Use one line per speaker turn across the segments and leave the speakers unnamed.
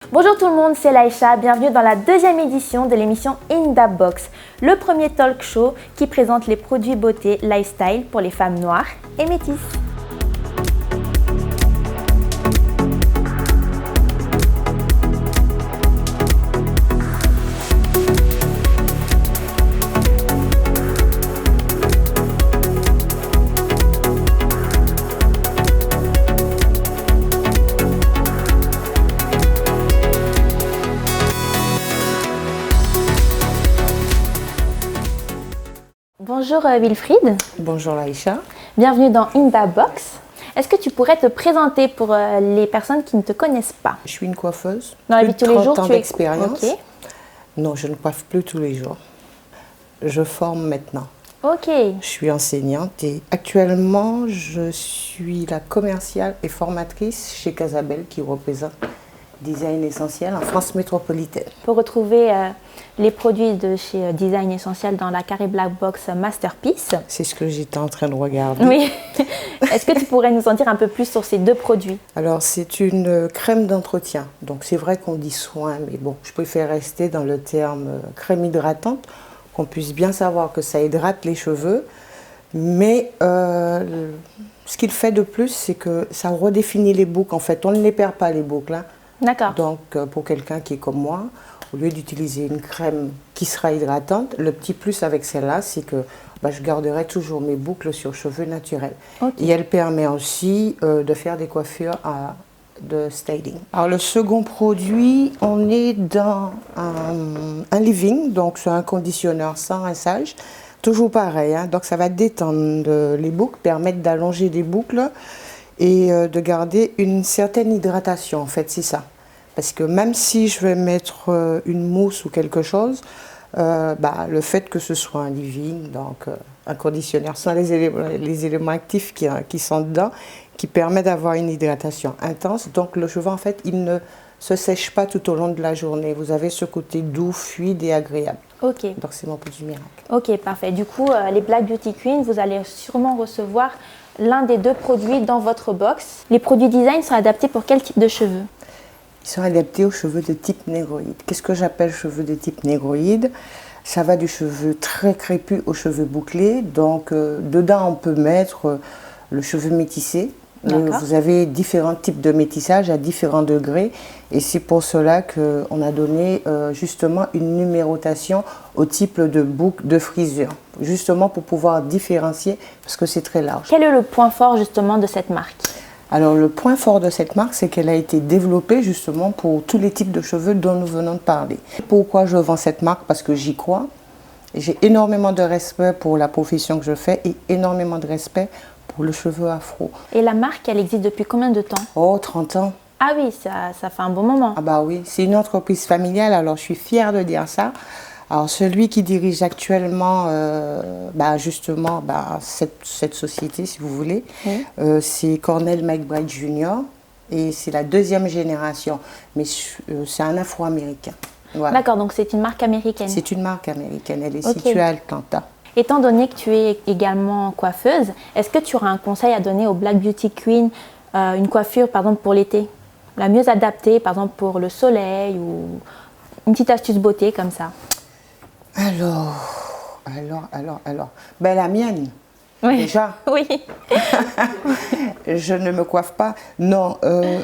Bonjour tout le monde, c'est Laïcha, bienvenue dans la deuxième édition de l'émission In Da Box, le premier talk show qui présente les produits beauté lifestyle pour les femmes noires et métisses. Bonjour Wilfried.
Bonjour Laïcha.
Bienvenue dans In Da Box. Est-ce que tu pourrais te présenter pour les personnes qui ne te connaissent pas?
Je suis une coiffeuse.
Dans la vie de tous les jours, tu es
d'expérience.
Ok.
Non, je ne coiffe plus tous les jours. Je forme maintenant.
Ok.
Je suis enseignante et actuellement, je suis la commerciale et formatrice chez Casabel qui représente Design Essentiel en France métropolitaine.
Pour retrouver les produits de chez Design Essentiel dans la Carré Black Box Masterpiece.
C'est ce que j'étais en train de regarder.
Oui. Est-ce que tu pourrais nous en dire un peu plus sur ces deux produits?
Alors, c'est une crème d'entretien. Donc, c'est vrai qu'on dit soin, mais bon, je préfère rester dans le terme crème hydratante, qu'on puisse bien savoir que ça hydrate les cheveux. Mais ce qu'il fait de plus, c'est que ça redéfinit les boucles. En fait, on ne les perd pas, les boucles, hein.
D'accord.
Donc, pour quelqu'un qui est comme moi, au lieu d'utiliser une crème qui sera hydratante, le petit plus avec celle-là, c'est que je garderai toujours mes boucles sur cheveux naturels.
Okay.
Et elle permet aussi de faire des coiffures de styling. Alors, le second produit, on est dans un leave-in, donc c'est un conditionneur sans rinçage. Toujours pareil, hein, donc ça va détendre les boucles, permettre d'allonger des boucles et de garder une certaine hydratation, en fait, c'est ça. Parce que même si je vais mettre une mousse ou quelque chose, le fait que ce soit un leave-in, donc un conditionneur sans les éléments actifs qui sont dedans, qui permet d'avoir une hydratation intense, donc le cheveu, en fait, il ne se sèche pas tout au long de la journée. Vous avez ce côté doux, fluide et agréable.
Ok.
Donc c'est mon produit miracle.
Ok, parfait. Du coup, les Black Beauty Queen, vous allez sûrement recevoir l'un des deux produits dans votre box. Les produits design sont adaptés pour quel type de cheveux?
Ils sont adaptés aux cheveux de type négroïde. Qu'est-ce que j'appelle cheveux de type négroïde? Ça va du cheveu très crépus aux cheveux bouclés. Donc, dedans, on peut mettre le cheveu métissé. Vous avez différents types de métissage à différents degrés. Et c'est pour cela qu'on a donné justement une numérotation au type de boucle de frisure. Justement pour pouvoir différencier, parce que c'est très large.
Quel est le point fort justement de cette marque?
Alors le point fort de cette marque, c'est qu'elle a été développée justement pour tous les types de cheveux dont nous venons de parler. Pourquoi je vends cette marque? Parce que j'y crois. J'ai énormément de respect pour la profession que je fais et énormément de respect pour le cheveu afro.
Et la marque, elle existe depuis combien de temps?
Oh, 30 ans.
Ah oui, ça fait un bon moment.
Ah bah oui, c'est une entreprise familiale, alors je suis fière de dire ça. Alors celui qui dirige actuellement cette société, si vous voulez, c'est Cornell McBride Jr. et c'est la deuxième génération, mais c'est un Afro-Américain. Voilà.
D'accord, donc c'est une marque américaine.
C'est une marque américaine, elle est située à Atlanta.
Étant donné que tu es également coiffeuse, est-ce que tu auras un conseil à donner aux Black Beauty Queen, une coiffure par exemple pour l'été, la mieux adaptée par exemple pour le soleil ou une petite astuce beauté comme ça?
Alors, la mienne,
oui.
Déjà.
Oui.
Je ne me coiffe pas. Non,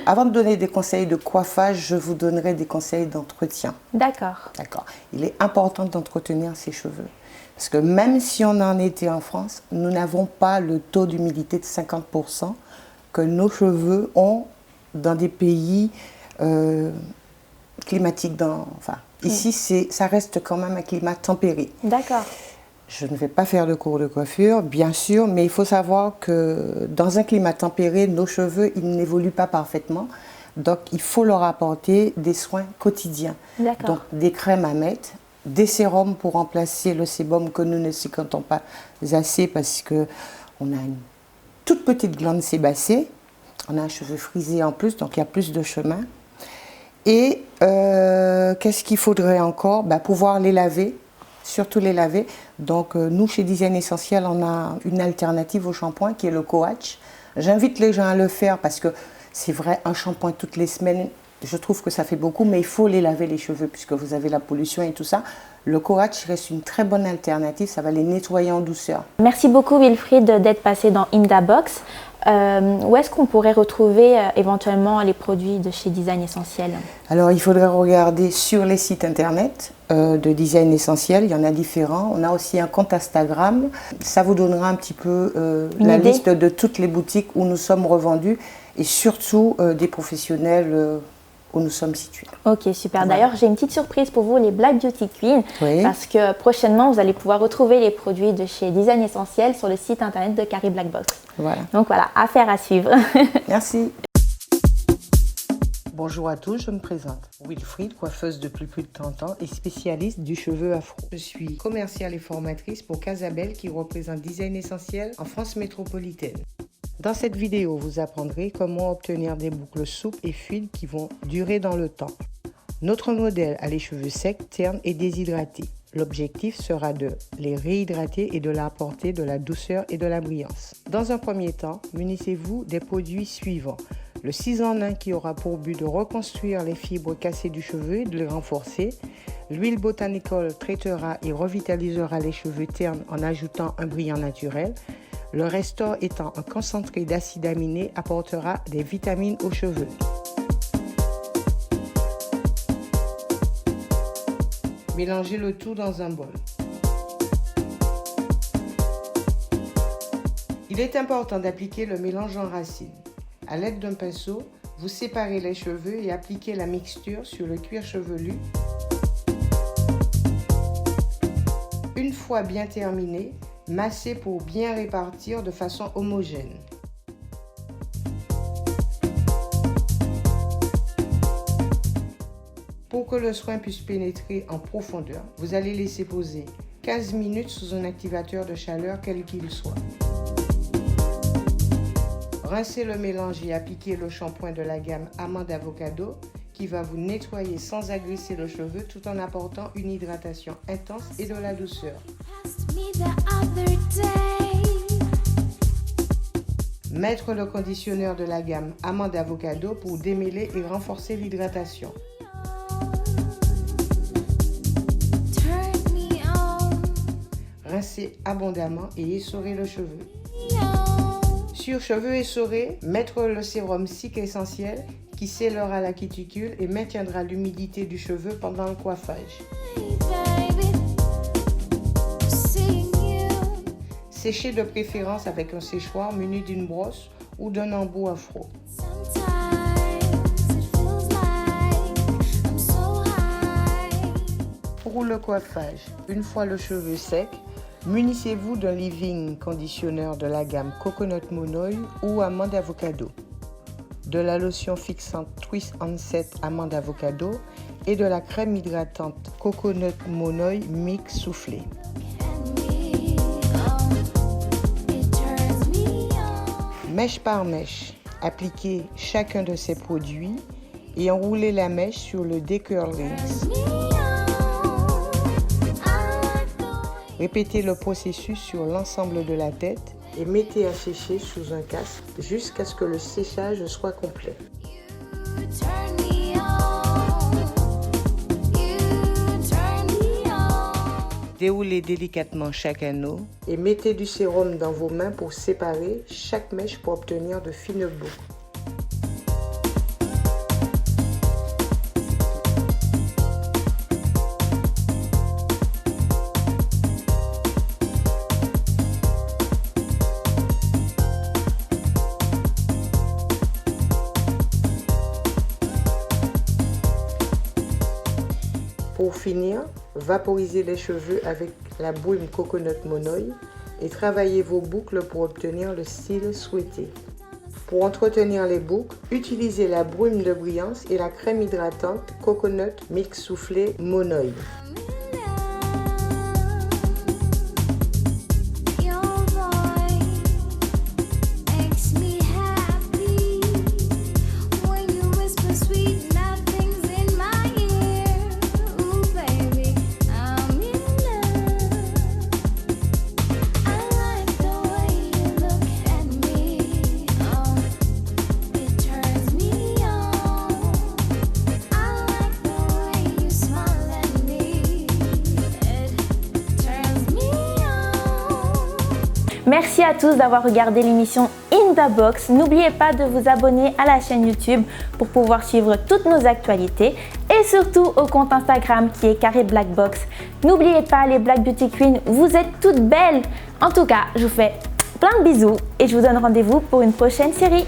avant de donner des conseils de coiffage, je vous donnerai des conseils d'entretien.
D'accord.
D'accord. Il est important d'entretenir ses cheveux. Parce que même si on en était en France, nous n'avons pas le taux d'humidité de 50% que nos cheveux ont dans des pays climatiques. Ici, ça reste quand même un climat tempéré.
D'accord.
Je ne vais pas faire de cours de coiffure, bien sûr, mais il faut savoir que dans un climat tempéré, nos cheveux, ils n'évoluent pas parfaitement. Donc, il faut leur apporter des soins quotidiens.
D'accord.
Donc, des crèmes à mettre, des sérums pour remplacer le sébum que nous ne sécrétons pas assez parce qu'on a une toute petite glande sébacée. On a un cheveu frisé en plus, donc il y a plus de chemin. Et qu'est-ce qu'il faudrait encore? Pouvoir les laver, surtout les laver. Donc nous, chez Design Essentiel, on a une alternative au shampoing qui est le coach. J'invite les gens à le faire parce que c'est vrai, un shampoing toutes les semaines, je trouve que ça fait beaucoup, mais il faut les laver les cheveux puisque vous avez la pollution et tout ça. Le Courage reste une très bonne alternative, ça va les nettoyer en douceur.
Merci beaucoup Wilfried d'être passé dans Indabox. Où est-ce qu'on pourrait retrouver éventuellement les produits de chez Design Essentiel?
Alors il faudrait regarder sur les sites internet de Design Essentiel, il y en a différents. On a aussi un compte Instagram, ça vous donnera un petit peu la liste de toutes les boutiques où nous sommes revendus et surtout des professionnels où nous sommes situés.
Ok, super. Voilà. D'ailleurs, j'ai une petite surprise pour vous, les Black Beauty Queen,
oui.
Parce que prochainement, vous allez pouvoir retrouver les produits de chez Design Essentiel sur le site internet de Carrie Black Box.
Voilà.
Donc voilà, affaire à suivre.
Merci. Bonjour à tous, je me présente. Wilfried, coiffeuse depuis plus de 30 ans et spécialiste du cheveu afro. Je suis commerciale et formatrice pour Casabel qui représente Design Essentiel en France métropolitaine. Dans cette vidéo, vous apprendrez comment obtenir des boucles souples et fluides qui vont durer dans le temps. Notre modèle a les cheveux secs, ternes et déshydratés. L'objectif sera de les réhydrater et de leur apporter de la douceur et de la brillance. Dans un premier temps, munissez-vous des produits suivants. Le 6 en 1 qui aura pour but de reconstruire les fibres cassées du cheveu et de les renforcer. L'huile Botanical traitera et revitalisera les cheveux ternes en ajoutant un brillant naturel. Le Restore étant un concentré d'acide aminé apportera des vitamines aux cheveux. Mélangez le tout dans un bol. Il est important d'appliquer le mélange en racine. À l'aide d'un pinceau, vous séparez les cheveux et appliquez la mixture sur le cuir chevelu. Une fois bien terminé, massez pour bien répartir de façon homogène. Pour que le soin puisse pénétrer en profondeur, vous allez laisser poser 15 minutes sous un activateur de chaleur quel qu'il soit. Rincez le mélange et appliquez le shampoing de la gamme Amande Avocado qui va vous nettoyer sans agresser le cheveu tout en apportant une hydratation intense et de la douceur. Mettre le conditionneur de la gamme Amande Avocado pour démêler et renforcer l'hydratation. Rincez abondamment et essorez le cheveu. Sur cheveux essorés, mettre le sérum Cic Essentiel qui scellera la cuticule et maintiendra l'humidité du cheveu pendant le coiffage. Séchez de préférence avec un séchoir muni d'une brosse ou d'un embout afro. Pour le coiffage, une fois le cheveu sec, munissez-vous d'un leave-in conditionneur de la gamme Coconut Monoï ou Amande Avocado, de la lotion fixante Twist Onset Amande Avocado et de la crème hydratante Coconut Monoï Mix Soufflé. Mèche par mèche, appliquez chacun de ces produits et enroulez la mèche sur le decurling. Répétez le processus sur l'ensemble de la tête et mettez à sécher sous un casque jusqu'à ce que le séchage soit complet. Déroulez délicatement chaque anneau et mettez du sérum dans vos mains pour séparer chaque mèche pour obtenir de fines boucles. Pour finir, vaporisez les cheveux avec la brume Coconut Monoï et travaillez vos boucles pour obtenir le style souhaité. Pour entretenir les boucles, utilisez la brume de brillance et la crème hydratante Coconut Mix Soufflé Monoï.
Merci à tous d'avoir regardé l'émission In The Box. N'oubliez pas de vous abonner à la chaîne YouTube pour pouvoir suivre toutes nos actualités et surtout au compte Instagram qui est Carré Black Box. N'oubliez pas les Black Beauty Queens, vous êtes toutes belles. En tout cas, je vous fais plein de bisous et je vous donne rendez-vous pour une prochaine série.